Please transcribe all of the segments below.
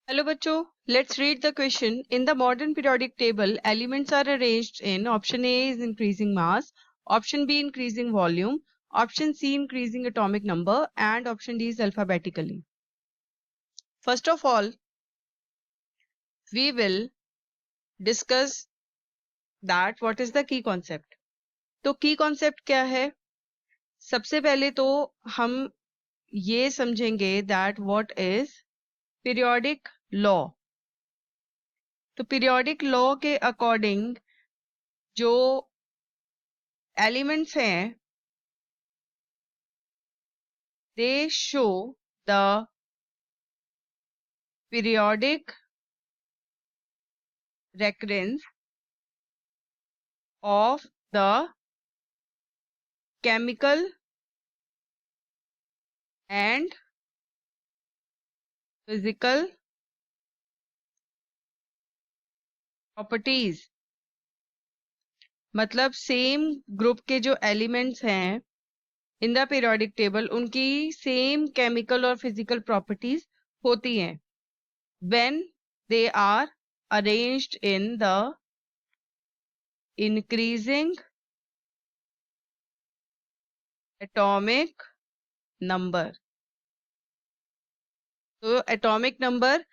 Hello बच्चों, let's read the question. In the modern periodic table, elements are arranged in option A is increasing mass, option B increasing volume, option C increasing atomic number, and option D is alphabetically. First of all, we will discuss that what is the key concept. तो key concept क्या है? सबसे पहले तो हम ये समझेंगे that what is periodic law. तो periodic law के अकॉर्डिंग जो एलिमेंट्स हैं they show the periodic recurrence of the chemical and physical properties. मतलब सेम ग्रुप के जो एलिमेंट्स हैं इन द पीरियोडिक टेबल उनकी सेम केमिकल और फिजिकल प्रॉपर्टीज होती हैं when they are arranged in the increasing atomic number. तो atomic number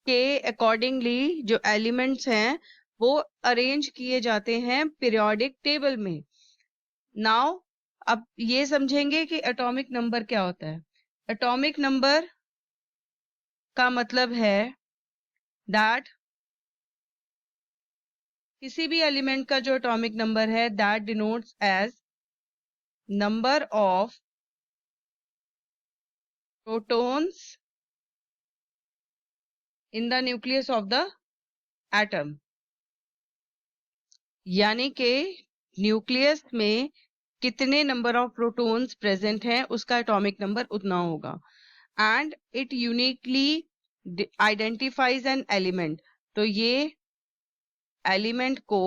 के अकॉर्डिंगली जो एलिमेंट्स हैं वो अरेंज किए जाते हैं पीरियोडिक टेबल में. नाउ अब ये समझेंगे कि एटॉमिक नंबर क्या होता है. एटॉमिक नंबर का मतलब है दैट किसी भी एलिमेंट का जो एटॉमिक नंबर है that denotes as number of protons in the nucleus of the atom. यानी कि न्यूक्लियस में कितने नंबर ऑफ प्रोटॉन्स प्रेजेंट हैं उसका एटॉमिक नंबर उतना होगा. And it uniquely identifies an element. तो ये एलिमेंट को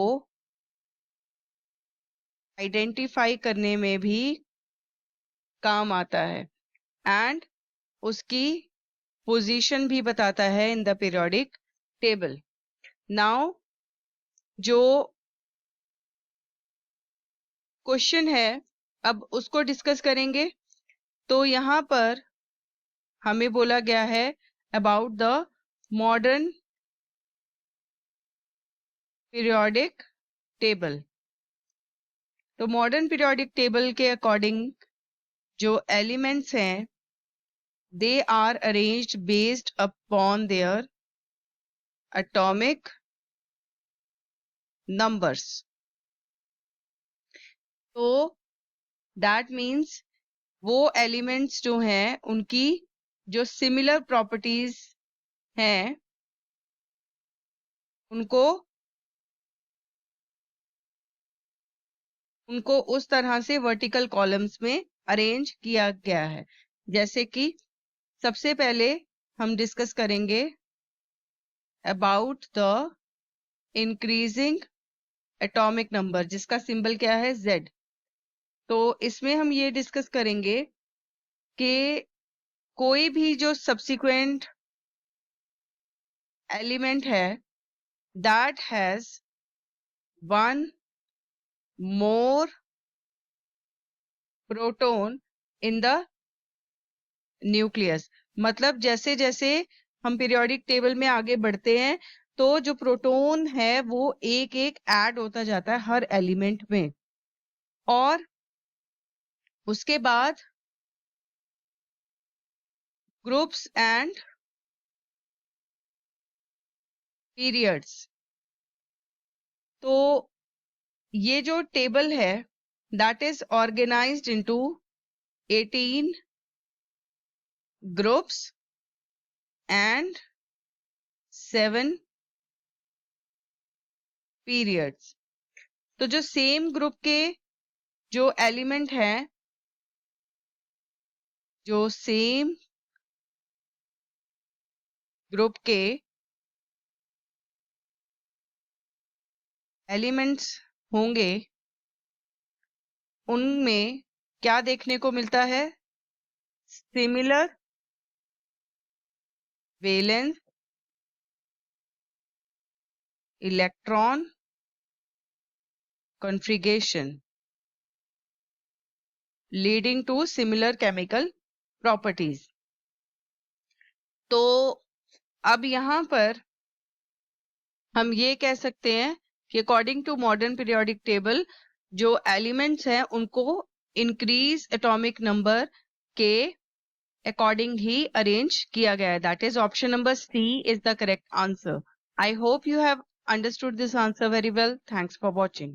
आइडेंटिफाई करने में भी काम आता है एंड उसकी पोजीशन भी बताता है इन द पीरियोडिक टेबल. नाउ जो क्वेश्चन है अब उसको डिस्कस करेंगे. तो यहाँ पर हमें बोला गया है about the modern periodic table. तो मॉडर्न पीरियोडिक टेबल के अकॉर्डिंग जो एलिमेंट्स हैं they are arranged based upon their atomic numbers. तो दैट मीन्स वो एलिमेंट्स जो हैं उनकी जो सिमिलर प्रॉपर्टीज हैं उनको उस तरह से वर्टिकल कॉलम्स में अरेंज किया गया है. जैसे कि सबसे पहले हम डिस्कस करेंगे about the increasing atomic number जिसका सिंबल क्या है Z. तो इसमें हम ये डिस्कस करेंगे कि कोई भी जो सब्सिक्वेंट एलिमेंट है that has one more proton in the nucleus. मतलब जैसे जैसे हम पीरियोडिक टेबल में आगे बढ़ते हैं तो जो प्रोटॉन है वो एक एक ऐड होता जाता है हर एलिमेंट में. और उसके बाद ग्रुप्स एंड पीरियड्स. तो ये जो टेबल है that is organised into 18 groups and 7 periods. तो जो सेम ग्रुप के जो एलिमेंट हैं जो सेम ग्रुप के एलिमेंट्स होंगे उनमें क्या देखने को मिलता है similar valence, electron configuration, leading to similar chemical properties. तो अब यहाँ पर हम ये कह सकते हैं कि according to modern periodic table जो एलिमेंट्स हैं उनको इंक्रीज एटॉमिक नंबर के अकॉर्डिंग ही अरेंज किया गया है. That is option number C is the correct answer. I hope you have understood this answer very well. Thanks for watching.